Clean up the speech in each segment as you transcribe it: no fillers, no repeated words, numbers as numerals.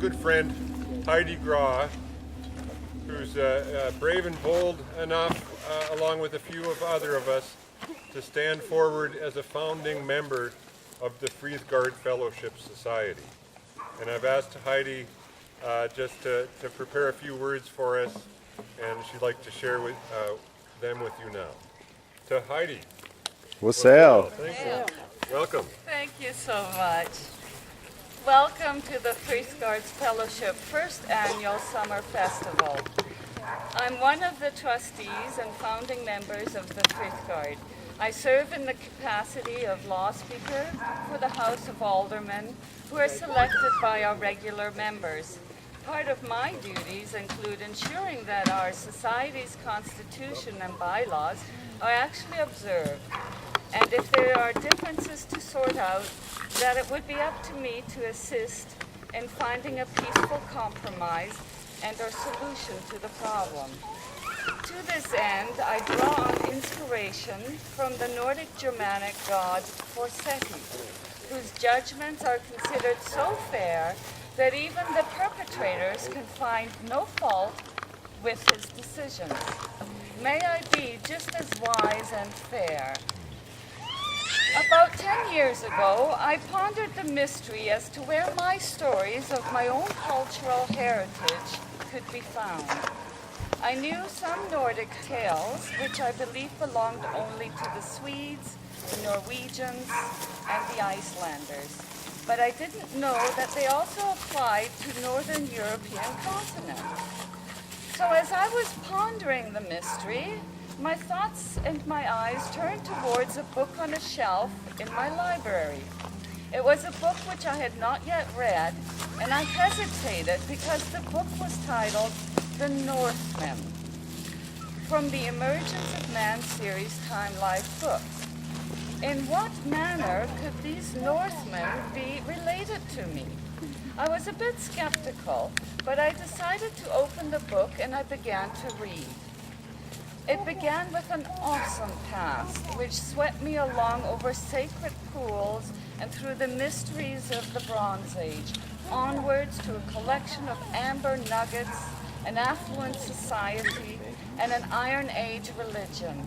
good friend, Heidi Graw, who's brave and bold enough, along with a few of us, to stand forward as a founding member of the Fridhgard Fellowship Society. And I've asked Heidi just to prepare a few words for us, and she'd like to share them with you now. To Heidi. Wassail. Thank you. Welcome. Thank you so much. Welcome to the Fridhgard's Fellowship first annual summer festival. I'm one of the trustees and founding members of the Fridhgard. I serve in the capacity of law speaker for the House of Aldermen, who are selected by our regular members. Part of my duties include ensuring that our society's constitution and bylaws are actually observed, and if there are differences to sort out, that it would be up to me to assist in finding a peaceful compromise and or solution to the problem. To this end, I draw on inspiration from the Nordic Germanic god Forseti, whose judgments are considered so fair that even the perpetrators can find no fault with his decisions. May I be just as wise and fair. About 10 years ago, I pondered the mystery as to where my stories of my own cultural heritage could be found. I knew some Nordic tales, which I believe belonged only to the Swedes, the Norwegians, and the Icelanders. But I didn't know that they also applied to Northern European continent. So as I was pondering the mystery, my thoughts and my eyes turned towards a book on a shelf in my library. It was a book which I had not yet read, and I hesitated because the book was titled The Northmen, from the Emergence of Man series Time Life books. In what manner could these Northmen be related to me? I was a bit skeptical, but I decided to open the book and I began to read. It began with an awesome past, which swept me along over sacred pools and through the mysteries of the Bronze Age, onwards to a collection of amber nuggets, an affluent society, and an Iron Age religion.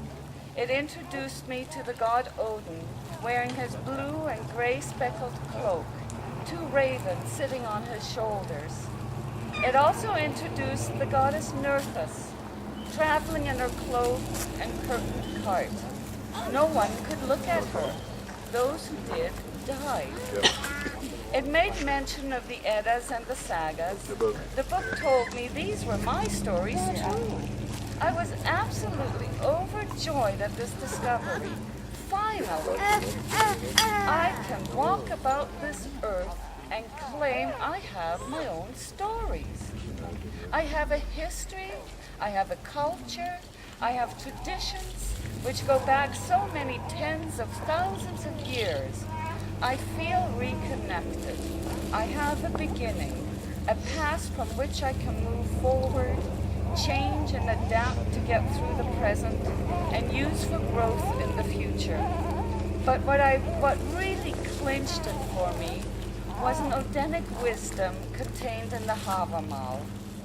It introduced me to the god Odin, wearing his blue and gray speckled cloak, two ravens sitting on his shoulders. It also introduced the goddess Nerthus, traveling in her cloak and curtained cart. No one could look at her. Those who did died. It made mention of the Eddas and the Sagas. The book told me these were my stories too. I was absolutely overjoyed at this discovery. Finally, I can walk about this earth and claim I have my own stories. I have a history, I have a culture, I have traditions which go back so many tens of thousands of years. I feel reconnected. I have a beginning, a past from which I can move forward, change and adapt to get through the present, and use for growth in the future. But what really clinched it for me was an Odinic wisdom contained in the Havamal,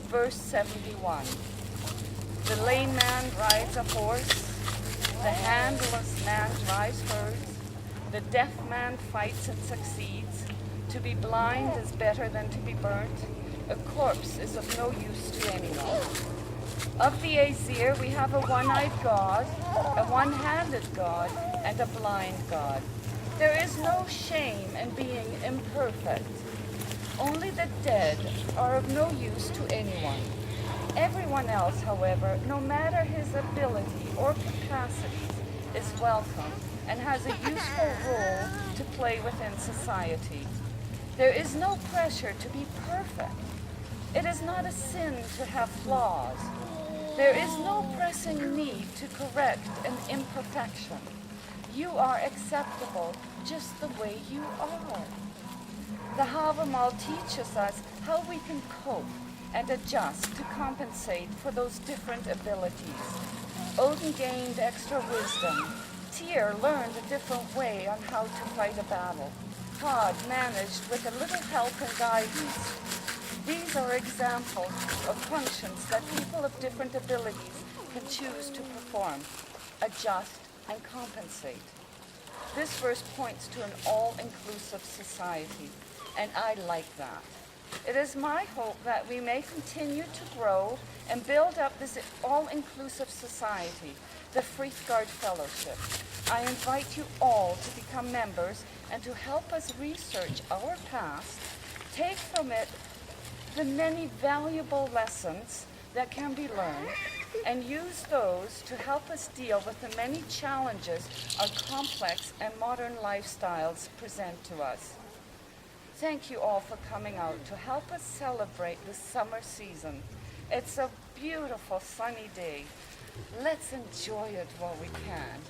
verse 71. The lame man rides a horse, the handless man drives herds, the deaf man fights and succeeds. To be blind is better than to be burnt. A corpse is of no use to anyone. Of the Aesir, we have a one-eyed god, a one-handed god, and a blind god. There is no shame in being imperfect. Only the dead are of no use to anyone. Everyone else, however, no matter his ability or capacities, is welcome and has a useful role to play within society. There is no pressure to be perfect. It is not a sin to have flaws. There is no pressing need to correct an imperfection. You are acceptable just the way you are. The Havamal teaches us how we can cope and adjust to compensate for those different abilities. Odin gained extra wisdom. Tyr learned a different way on how to fight a battle. Hod managed with a little help and guidance. These are examples of functions that people of different abilities can choose to perform, adjust, and compensate. This verse points to an all-inclusive society, and I like that. It is my hope that we may continue to grow and build up this all-inclusive society, the Fridhgard Fellowship. I invite you all to become members and to help us research our past, take from it the many valuable lessons that can be learned, and use those to help us deal with the many challenges our complex and modern lifestyles present to us. Thank you all for coming out to help us celebrate the summer season. It's a beautiful sunny day. Let's enjoy it while we can.